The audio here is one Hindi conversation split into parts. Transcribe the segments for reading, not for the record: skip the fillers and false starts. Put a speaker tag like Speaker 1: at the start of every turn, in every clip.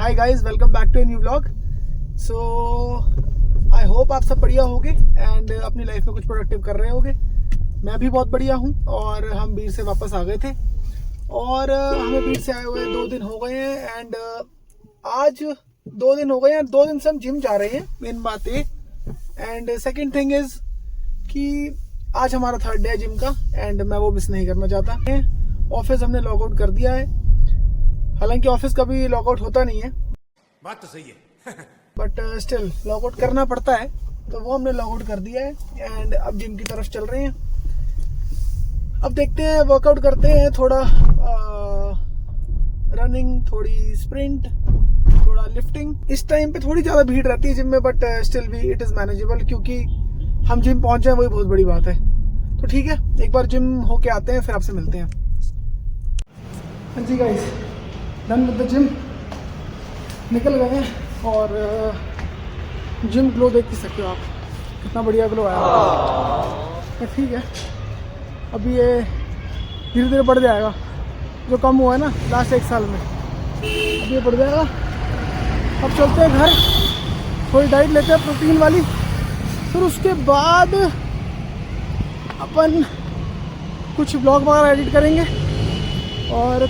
Speaker 1: Hi guys, welcome back to a new vlog. So I hope आप सब बढ़िया होगे एंड अपनी लाइफ में कुछ प्रोडक्टिव कर रहे होगे। मैं भी बहुत बढ़िया हूँ और हम बीर से वापस आ गए थे और हमें बीर से आए हुए 2 दिन हो गए हैं एंड आज 2 दिन हो गए हैं। 2 दिन से हम जिम जा रहे हैं, मेन बात ये। एंड सेकेंड थिंग इज कि आज हमारा 3rd डे है जिम का एंड मैं वो मिस नहीं करना चाहता। ऑफिस हमने लॉग आउट कर दिया है, हालांकि ऑफिस कभी लॉग आउट होता नहीं है,
Speaker 2: बात तो सही है
Speaker 1: बट स्टिल लॉग आउट करना पड़ता है, तो वो हमने लॉग आउट कर दिया है एंड अब जिम की तरफ चल रहे हैं। अब देखते हैं, वर्कआउट करते हैं, थोड़ा रनिंग, थोड़ी स्प्रिंट, थोड़ा लिफ्टिंग। इस टाइम पे थोड़ी ज़्यादा भीड़ रहती है जिम में, बट स्टिल भी इट इज़ मैनेजेबल, क्योंकि हम जिम पहुंच जाए वही बहुत बड़ी बात है। तो ठीक है, एक बार जिम होके आते हैं, फिर आपसे मिलते हैं। हाँ जी guys, done with the gym, निकल गए हैं और जिम ग्लो देख ही सकते हो आप, कितना बढ़िया ग्लो आया। ठीक है, अभी ये धीरे धीरे बढ़ जाएगा, जो कम हुआ है ना लास्ट 1 साल में, अभी ये बढ़ जाएगा। अब चलते हैं घर, थोड़ी डाइट लेते हैं प्रोटीन वाली, फिर उसके बाद अपन कुछ ब्लॉग वगैरह एडिट करेंगे और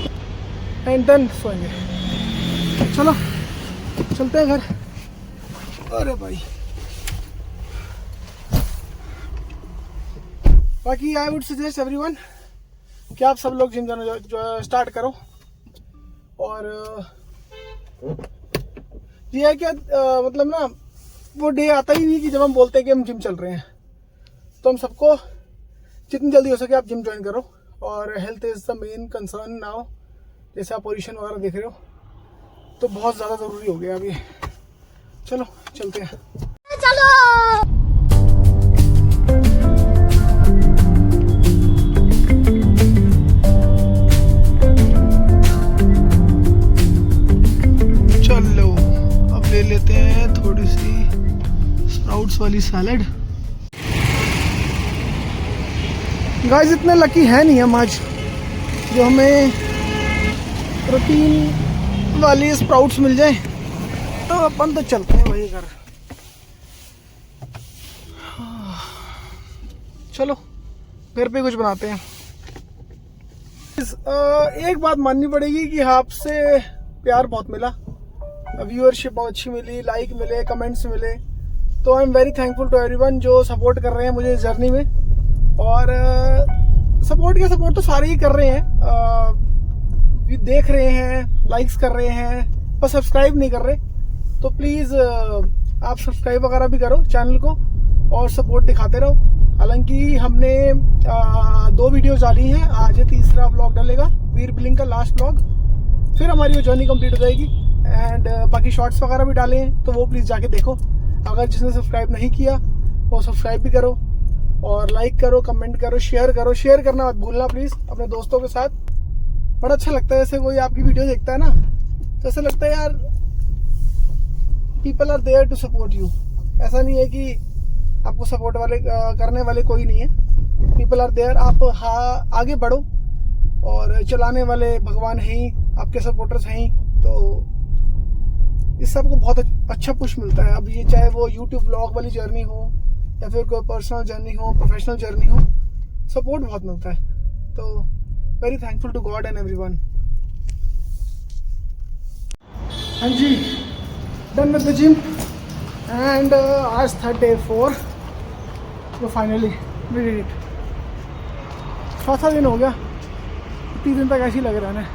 Speaker 1: एंड देन सोएंगे। चलो चलते हैं घर। अरे भाई, बाकी आई वुड सजेस्ट एवरीवन कि आप सब लोग जिम जाना जो स्टार्ट करो। और ये है क्या, मतलब ना वो डे आता ही नहीं कि जब हम बोलते हैं कि हम जिम चल रहे हैं। तो हम सबको जितनी जल्दी हो सके आप जिम ज्वाइन करो। और health is the main concern now. जैसे आप पोजीशन वगैरह देख रहे हो, तो बहुत ज़्यादा ज़रूरी हो गया अभी। चलो चलते हैं।
Speaker 3: चलो
Speaker 1: चलो अब ले लेते हैं थोड़ी सी स्प्राउट्स वाली सैलड। गाइस, इतने लकी है नहीं हम आज जो हमें प्रोटीन वाली स्प्राउट्स मिल जाए, तो अपन तो चलते हैं वही घर। चलो घर पे कुछ बनाते हैं। एक बात माननी पड़ेगी कि आपसे प्यार बहुत मिला, व्यूअरशिप बहुत अच्छी मिली, लाइक मिले, कमेंट्स मिले, तो I am very thankful to everyone जो सपोर्ट कर रहे हैं मुझे इस जर्नी में। और सपोर्ट तो सारे ही कर रहे हैं, देख रहे हैं, लाइक्स कर रहे हैं, पर सब्सक्राइब नहीं कर रहे। तो प्लीज़ आप सब्सक्राइब वगैरह भी करो चैनल को और सपोर्ट दिखाते रहो। हालांकि हमने 2 वीडियोज़ डाली हैं, आज ये 3रा व्लॉग डलेगा, वीर बिलिंग का लास्ट व्लॉग, फिर हमारी वो जर्नी कंप्लीट हो जाएगी। एंड बाकी शॉर्ट्स वगैरह भी डाले हैं, तो वो प्लीज़ जाके देखो। अगर जिसने सब्सक्राइब नहीं किया वो सब्सक्राइब भी करो और लाइक करो, कमेंट करो, शेयर करो। शेयर करना मत भूलना प्लीज़ अपने दोस्तों के साथ। बड़ा अच्छा लगता है, जैसे कोई आपकी वीडियो देखता है ना, तो ऐसा लगता है यार people are there to support you. ऐसा नहीं है कि आपको सपोर्ट वाले करने वाले कोई नहीं है, पीपल आर देयर। आप आगे बढ़ो, और चलाने वाले भगवान हैं ही, आपके सपोर्टर्स हैं ही, तो इस सबको बहुत अच्छा पुश मिलता है। अब ये चाहे वो यूट्यूब व्लॉग वाली जर्नी हो या फिर कोई पर्सनल जर्नी हो, प्रोफेशनल जर्नी हो, सपोर्ट बहुत मिलता है। तो very thankful to God and everyone. हाँ जी, done with the gym and आज 3rd day 4, तो फाइनली वी डिड इट। 4था दिन हो गया, 30 दिन तक ऐसे ही लग रहा है।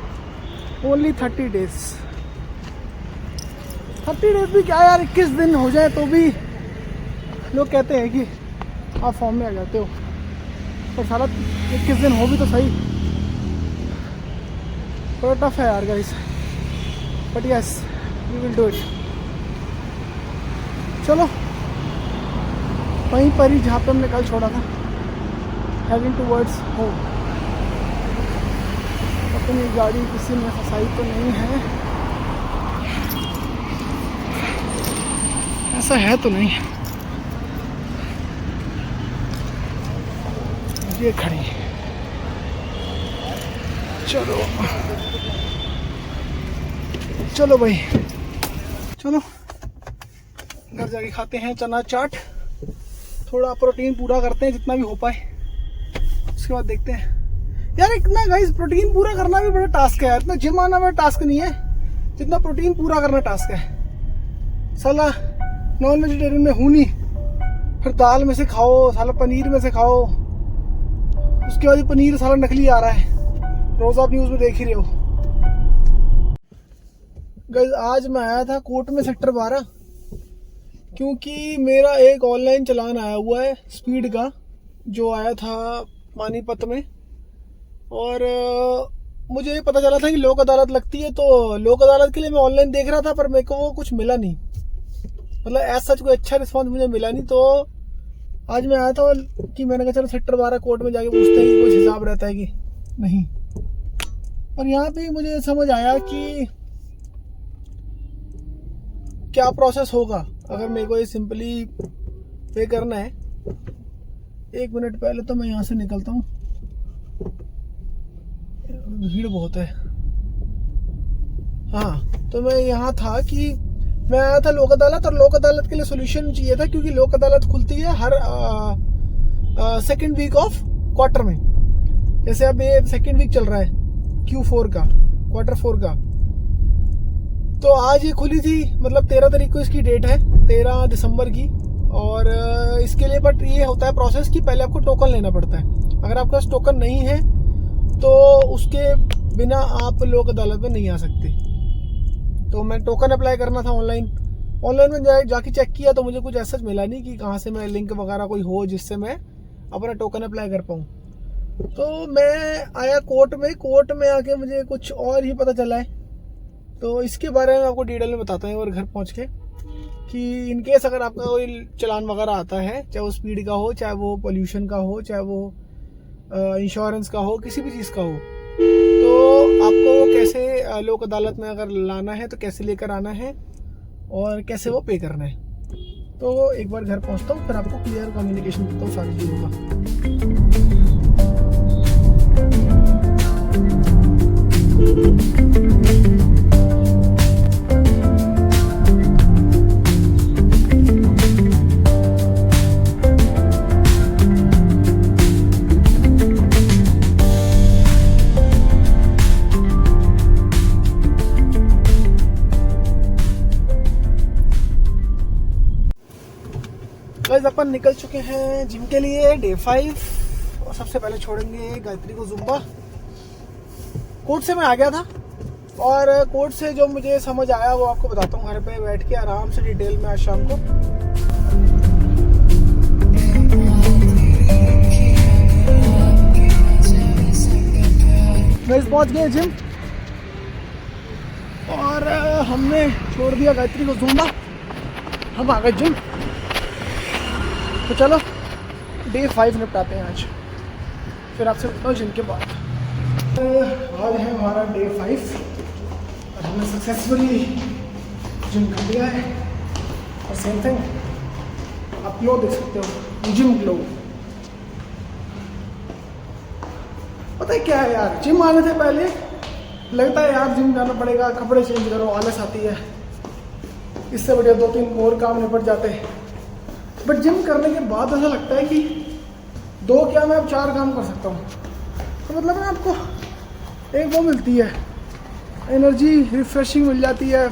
Speaker 1: Only 30 days। 30 days भी क्या यार, 21 दिन हो जाए तो भी लोग कहते हैं कि आप फॉर्म में आ जाते हो, पर सारा 21 दिन हो भी तो सही। थोड़ा टफ है यार guys, but yes we will do it. चलो वहीं पर ही जहाँ पे हमने कल छोड़ा था, हेडिंग टूवर्ड्स होम। अपनी गाड़ी किसी ने फंसाई तो नहीं है, ऐसा है तो नहीं, ये खड़ी। चलो चलो भाई, चलो घर जाके खाते हैं चना चाट, थोड़ा प्रोटीन पूरा करते हैं जितना भी हो पाए, उसके बाद देखते हैं। यार इतना गाइस प्रोटीन पूरा करना भी बड़ा टास्क है यार, इतना जिम आना बड़ा टास्क नहीं है जितना प्रोटीन पूरा करना टास्क है। साला नॉन वेजिटेरियन में हूँ नहीं, फिर दाल में से खाओ, साला पनीर में से खाओ, उसके बाद पनीर साला नकली आ रहा है, रोज आप न्यूज़ में देख ही रहे हो। गाइस आज मैं आया था कोर्ट में सेक्टर 12, क्योंकि मेरा एक ऑनलाइन चलान आया हुआ है स्पीड का, जो आया था पानीपत में, और मुझे पता चला था कि लोक अदालत लगती है, तो लोक अदालत के लिए मैं ऑनलाइन देख रहा था, पर मेरे को वो कुछ मिला नहीं, मतलब ऐसा कोई अच्छा रिस्पांस मुझे मिला नहीं। तो आज मैं आया था कि मैंने कहा चलो सेक्टर 12 कोर्ट में जाके पूछते हैं कि कुछ हिसाब रहता है कि नहीं। और यहाँ पे मुझे समझ आया कि क्या प्रोसेस होगा अगर मेरे को ये सिंपली पे करना है। 1 मिनट पहले तो मैं यहाँ से निकलता हूँ, भीड़ बहुत है। हाँ तो मैं यहाँ था कि मैं आया था लोक अदालत, और लोक अदालत के लिए सोल्यूशन चाहिए था, क्योंकि लोक अदालत खुलती है हर सेकेंड वीक ऑफ क्वार्टर में। जैसे अब ये सेकेंड वीक चल रहा है Q4 का, क्वार्टर 4 का, तो आज ये खुली थी, मतलब 13 तारीख को इसकी डेट है, 13 दिसंबर की। और इसके लिए बट ये होता है प्रोसेस कि पहले आपको टोकन लेना पड़ता है। अगर आपके पास टोकन नहीं है तो उसके बिना आप लोक अदालत में नहीं आ सकते। तो मैं टोकन अप्लाई करना था ऑनलाइन में जाके चेक किया, तो मुझे कुछ ऐसा मिला नहीं कि कहाँ से मैं लिंक वगैरह कोई हो जिससे मैं अपना टोकन अप्लाई कर पाऊँ। तो मैं आया कोर्ट में आके मुझे कुछ और ही पता चला है, तो इसके बारे में आपको डिटेल में बताता हूँ और घर पहुँच के, कि इनकेस अगर आपका कोई चलान वगैरह आता है, चाहे वो स्पीड का हो, चाहे वो पोल्यूशन का हो, चाहे वो इंश्योरेंस का हो, किसी भी चीज़ का हो, तो आपको वो कैसे लोक अदालत में अगर लाना है तो कैसे लेकर आना है और कैसे वो पे करना है। तो एक बार घर पहुंचता हूँ, फिर आपको क्लियर कम्युनिकेशन देता हूँ सारी चीज़ों का। गाइस अपन निकल चुके हैं जिम के लिए डे 5, और सबसे पहले छोड़ेंगे गायत्री को जुम्बा। कोर्ट से मैं आ गया था, और कोर्ट से जो मुझे समझ आया वो आपको बताता हूँ घर पे बैठ के आराम से डिटेल में आज शाम को। गाइस पहुंच गए जिम, और हमने छोड़ दिया गायत्री को जुम्बा, हम आ गए जिम। तो चलो डे 5 निपटाते हैं आज, फिर आपसे मिलता हूँ जिम के बाद। आज है हमारा डे 5, और हमने सक्सेसफुली जिम कर लिया है। और सेम थिंग आप ग्लो देख सकते हो, जिम ग्लो। पता है क्या है यार, जिम आने से पहले लगता है यार जिम जाना पड़ेगा, कपड़े चेंज करो, आलस आती है, इससे बढ़िया 2-3 और काम निपट जाते हैं। बट जिम करने के बाद ऐसा लगता है कि 2 क्या मैं अब 4 काम कर सकता हूँ। तो मतलब ना आपको एक वो मिलती है एनर्जी, रिफ्रेशिंग मिल जाती है,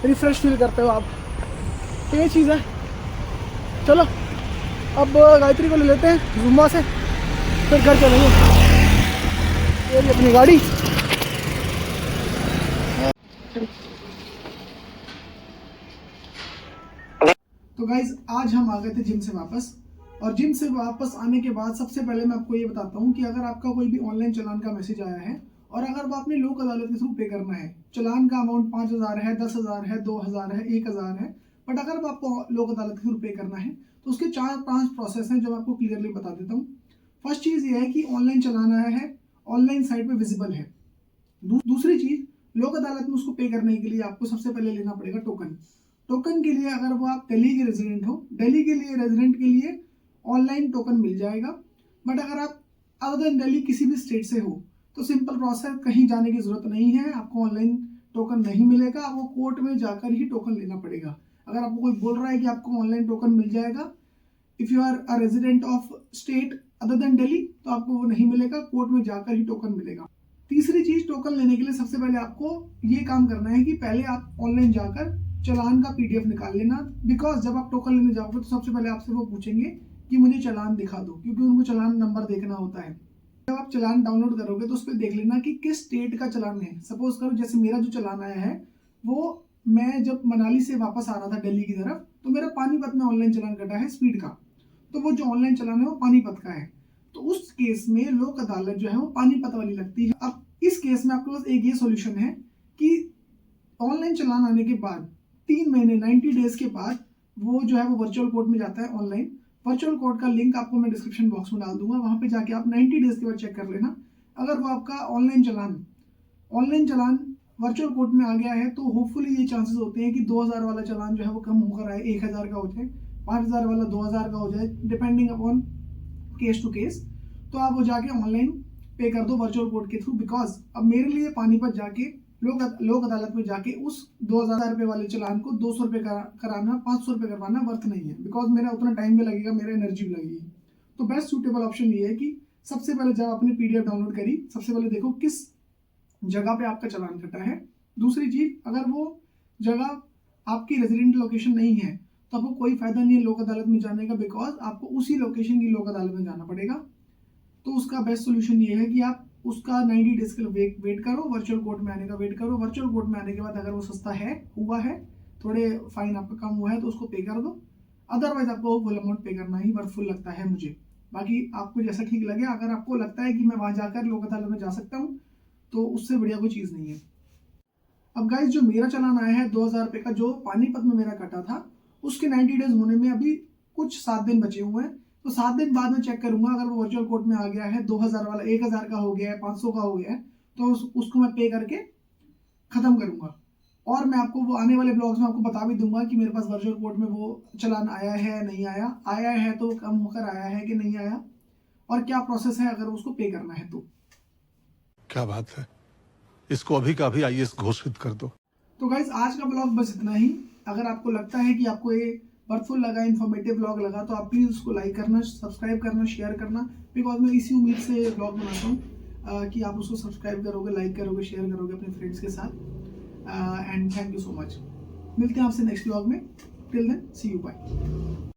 Speaker 1: रिफ्रेश फील करते हो आप, तो ये चीज़ है। चलो अब गायत्री को ले लेते हैं जुम्बा से, फिर घर चलेंगे। ये भी अपनी गाड़ी। तो गाइज आज हम आ गए थे जिम से वापस, और जिम से वापस आने के बाद सबसे पहले मैं आपको ये बताता हूँ कि अगर आपका कोई भी ऑनलाइन चलान का मैसेज आया है, और अगर वो आपने लोक अदालत के थ्रू पे करना है, चलान का अमाउंट 5,000 है, 10,000 है, 2,000 है, 1,000 है, बट अगर वो आपको लोक अदालत के थ्रू पे करना है तो उसके 4-5 प्रोसेस हैं जो मैं आपको क्लियरली बता देता हूँ। फर्स्ट चीज़ ये है कि ऑनलाइन चलान आया है, ऑनलाइन साइट पे विजिबल है। दूसरी चीज़, लोक अदालत में उसको पे करने के लिए आपको सबसे पहले लेना पड़ेगा टोकन। टोकन के लिए अगर वो आप दिल्ली के रेजिडेंट हो, दिल्ली के लिए रेजिडेंट के लिए ऑनलाइन टोकन मिल जाएगा। बट अगर आप अदर देन दिल्ली किसी भी स्टेट से हो तो सिंपल प्रोसेस, कहीं जाने की ज़रूरत नहीं है, आपको ऑनलाइन टोकन नहीं मिलेगा, आपको कोर्ट में जाकर ही टोकन लेना पड़ेगा। अगर आपको कोई बोल रहा है कि आपको ऑनलाइन टोकन मिल जाएगा, if you are a resident of state other than Delhi, तो आपको वो नहीं मिलेगा, कोर्ट में जाकर ही टोकन मिलेगा। तीसरी चीज, टोकन लेने के लिए सबसे पहले आपको ये काम करना है कि पहले आप ऑनलाइन जाकर चालान का पीडीएफ निकाल लेना। बिकॉज जब आप टोकन लेने जाओगे तो सबसे पहले आपसे वो पूछेंगे कि मुझे चालान दिखा दो, क्योंकि उनको चालान नंबर देखना होता है। जब आप चालान डाउनलोड करोगे तो उस पर देख लेना कि किस स्टेट का चालान है। सपोज करो जैसे मेरा जो चालान आया है वो, मैं जब मनाली से वापस आ रहा था दिल्ली की तरफ, तो मेरा पानीपत में ऑनलाइन चालान कटा है स्पीड का, तो वो जो ऑनलाइन चालान है वो पानीपत का है। तो उस केस में लोक अदालत जो है वो पानीपत वाली लगती है। अब इस केस में आपके पास एक ये सॉल्यूशन है कि ऑनलाइन चालान आने के बाद 3 महीने 90 डेज के बाद वो जो है वो वर्चुअल कोर्ट में जाता है ऑनलाइन। वर्चुअल कोर्ट का लिंक आपको मैं डिस्क्रिप्शन बॉक्स में डाल दूंगा, वहां पे जाके आप 90 डेज के बाद चेक कर लेना। अगर वो आपका ऑनलाइन चालान वर्चुअल कोर्ट में आ गया है तो होपफुली ये चांसेस होते हैं कि 2000 वाला चालान जो है वो कम होकर आए, 1000 का हो जाए, 5000 वाला 2000 का हो जाए, depending upon case to case. तो आप वो जाके ऑनलाइन पे कर दो वर्चुअल कोर्ट के थ्रू। बिकॉज अब मेरे लिए पानीपत जाके लोक अदालत में जाके उस 2000 रुपये वाले चालान को 200 रुपये कराना, 500 रुपये करवाना वर्थ नहीं है। बिकॉज मेरा उतना टाइम भी लगेगा, मेरा एनर्जी भी लगेगी। तो बेस्ट सूटेबल ऑप्शन ये है कि सबसे पहले जब आपने पीडीएफ डाउनलोड करी, सबसे पहले देखो किस जगह पे आपका चालान कटा है। दूसरी चीज, अगर वो जगह आपकी रेजिडेंट लोकेशन नहीं है तो आपको कोई फायदा नहीं है लोक अदालत में जाने का, बिकॉज आपको उसी लोकेशन की लोक अदालत में जाना पड़ेगा। तो उसका बेस्ट सोल्यूशन ये है कि आप उसका 90 डेज के लिए वेट करो, वर्चुअल कोर्ट में आने का वेट करो। वर्चुअल कोर्ट में आने के बाद अगर वो सस्ता हुआ है, थोड़े फाइन आपका कम हुआ है तो उसको पे कर दो। अदरवाइज आपको फुल अमाउंट पे करना ही वर्थफुल लगता है मुझे। बाकी आपको जैसा ठीक लगे, अगर आपको लगता है कि मैं वहां जाकर लोक अदालत में जा सकता हूँ तो उससे बढ़िया कोई चीज़ नहीं है। अब गाइज, जो मेरा चालान आया है 2000 रुपये का, जो पानीपत में मेरा कटा था, उसके 90 डेज होने में अभी कुछ 7 दिन बचे हुए हैं। तो 7 दिन बाद में चेक करूंगा, अगर वो वर्चुअल कोर्ट में आ गया है 2000 वाला 1000 का हो गया है, 500 का हो गया है, तो उसको मैं पे करके खत्म करूंगा। और मैं आपको वो आने वाले ब्लॉग्स में आपको बता भी दूंगा कि मेरे पास वर्चुअल कोर्ट में वो चालान आया है नहीं आया है तो कम होकर आया है कि नहीं आया, और क्या प्रोसेस है अगर उसको पे करना है तो।
Speaker 2: क्या बात है, इसको अभी का अभी आईएएस घोषित कर दो।
Speaker 1: तो गाइज, आज का ब्लॉग बस इतना ही। अगर आपको लगता है कि आपको ये वर्थफुल लगा, इन्फॉर्मेटिव ब्लॉग लगा, तो आप प्लीज़ उसको लाइक करना, सब्सक्राइब करना, शेयर करना। बिकॉज मैं इसी उम्मीद से ब्लॉग बनाता हूँ कि आप उसको सब्सक्राइब करोगे, लाइक करोगे, शेयर करोगे अपने फ्रेंड्स के साथ। And thank you so much. मिलते हैं आपसे नेक्स्ट ब्लॉग में। Till then, see you, bye.